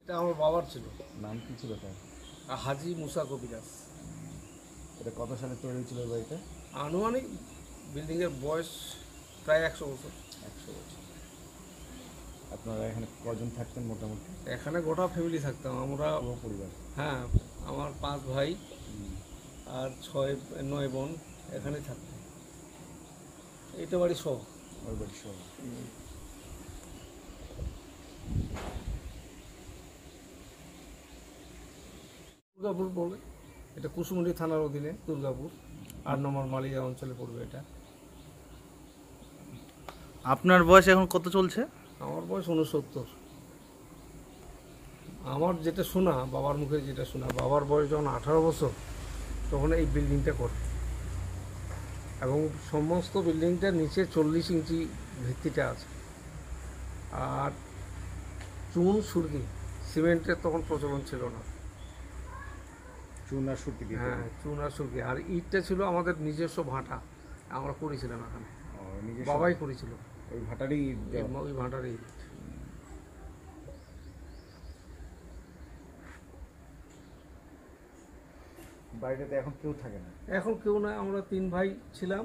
এটা আমার বাবার ছিল। নাম কি ছিল তার? হাজী মুসা কবিরাজ। এটা কত সালে তৈরি হয়েছিল এই বাড়িটা? আনুমানিক বিল্ডিংয়ের বয়স প্রায় 100 বছর। 100 বছর। আপনারা এখানে কজন থাকতেন মোটামুটি? এখানে গোটা ফ্যামিলি থাকতাম আমরা। পুরো পরিবার? হ্যাঁ, আমার 5 ভাই আর 9 বোন এখানেই থাকতাম। এইটা বাড়ি সহ। ওই বাড়ি সব? দুর্গাপুর বলে, এটা কুসুমুন্ডি থানার অধীনে দুর্গাপুর 8 নম্বর মালিয়া অঞ্চলে পড়বে এটা। আপনার বয়স এখন কত চলছে? আমার বয়স 69। আমার যেটা শোনা, বাবার মুখে যেটা শোনা, বাবার বয়স যখন 18 বছর তখন এই বিল্ডিংটা করে, এবং সমস্ত বিল্ডিংটার নিচে 40 ইঞ্চি ভিত্তিটা আছে। আর চুন সুরকি, সিমেন্টের তখন প্রচলন ছিল না। চুন আর সুরকি দিয়ে? হ্যাঁ, চুন আর সুরকি। আর ইটটা ছিল আমাদের নিজস্ব ভাটা, আমরা করেছিলাম এখানে, বাবাই করেছিল। ওই ভাটারই? ওই ভাটার ইট। বাড়িটাতে এখন কেউ থাকে না? এখন কেউ না, আমরা 3 ভাই ছিলাম।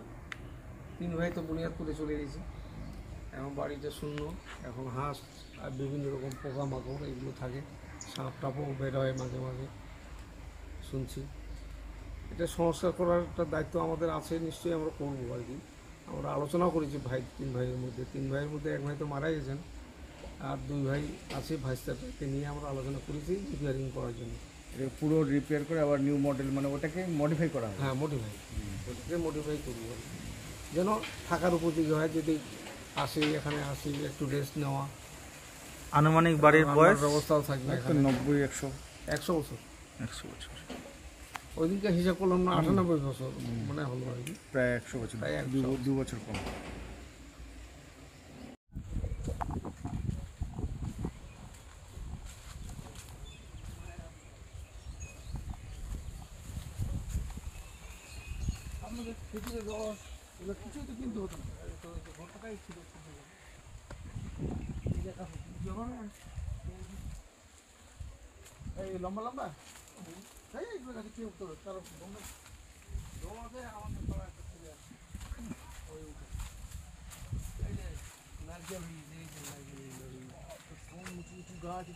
3 ভাই তো বুনিয়াদপুরে চলে গেছি। এখন বাড়িটা শূন্য। এখন হাঁস আর বিভিন্ন রকম পোকামাকড় এগুলো থাকে, সাপ টাপও বের হয় মাঝে মাঝে শুনছি। এটা সংস্কার করার একটা দায়িত্ব আমাদের আছে, নিশ্চয়ই আমরা করবো আর কি। আমরা আলোচনাও করেছি 3 ভাইয়ের মধ্যে। 3 ভাইয়ের মধ্যে 1 ভাই তো মারা গেছেন, আর 2 ভাই আছে ভাইস্তারকে নিয়ে আমরা আলোচনা করেছি রিপেয়ারিং করার জন্য। এটা পুরো রিপেয়ার করে আবার নিউ মডেল, মানে ওটাকে মডিফাই করা হয়? হ্যাঁ, মডিফাই। ওটাকে মডিফাই করবো যেন থাকার উপযোগী হয়। যদি আসি, এখানে আসি একটু রেস্ট নেওয়া। আনুমানিক বাড়ির বয়স? ব্যবস্থাও থাকবে। 90 100 বছর। 100 বছর। ওই দিনকে হিসাব করলাম না, 98 বছর মনে হলো আর কি। প্রায় 100 বছর, প্রায় 2 বছর কম। আপনাদের খেজুরের রস এগুলো কিছুই তো কিনতে হতো না, ঘরটাই ছিল। এই লম্বা লম্বা এইগুলো কাছে কেউ তো তার জমাতে আমাদের পাড়া একটা ছেলে আছে, ওই এই যে নারকেল, কোন উঁচু উঁচু গাছ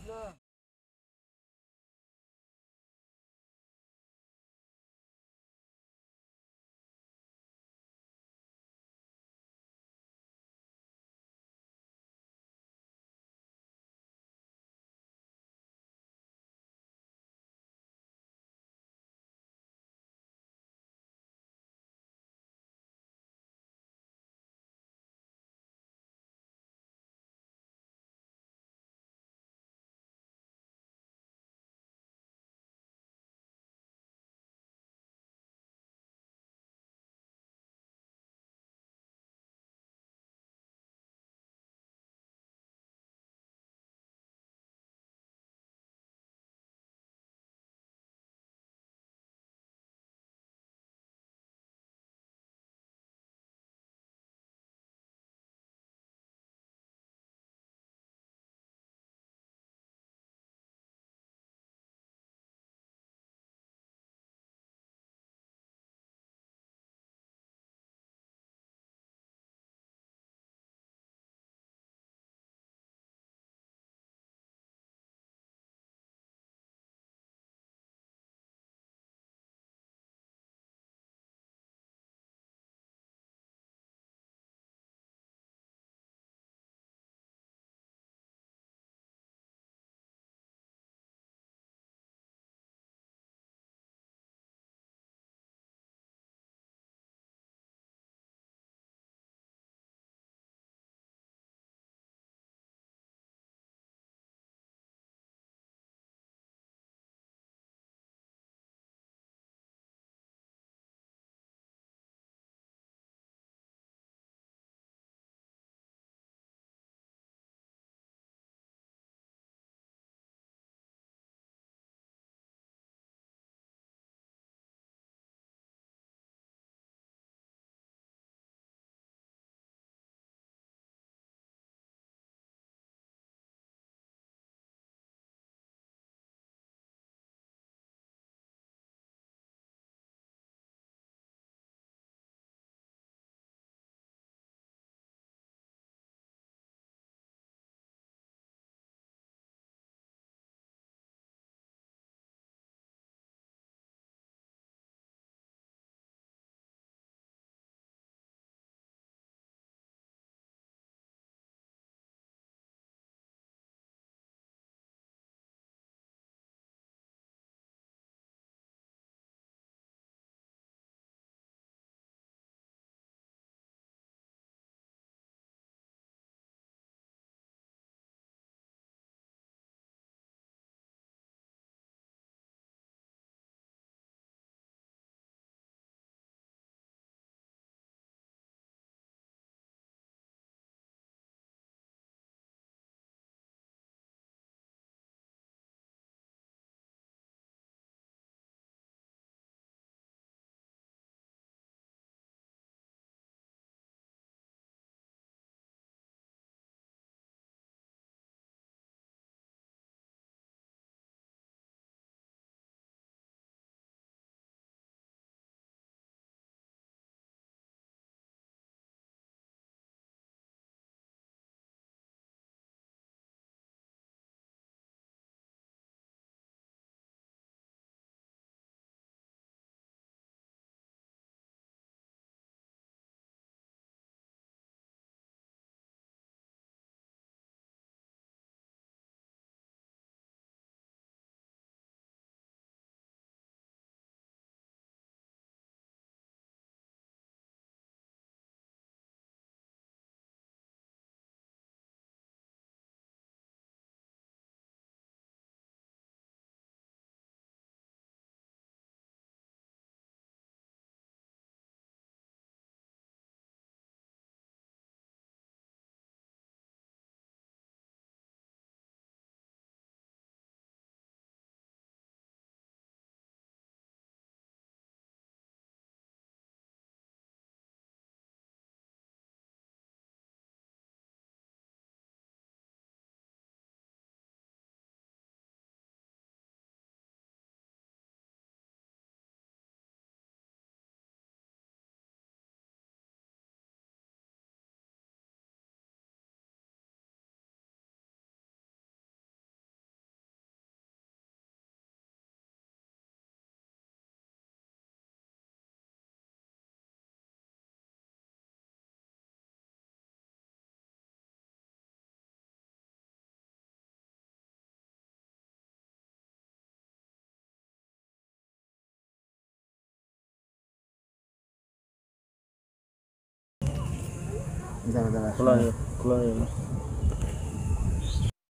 দাঁড়া দাঁড়া খোলা খোলা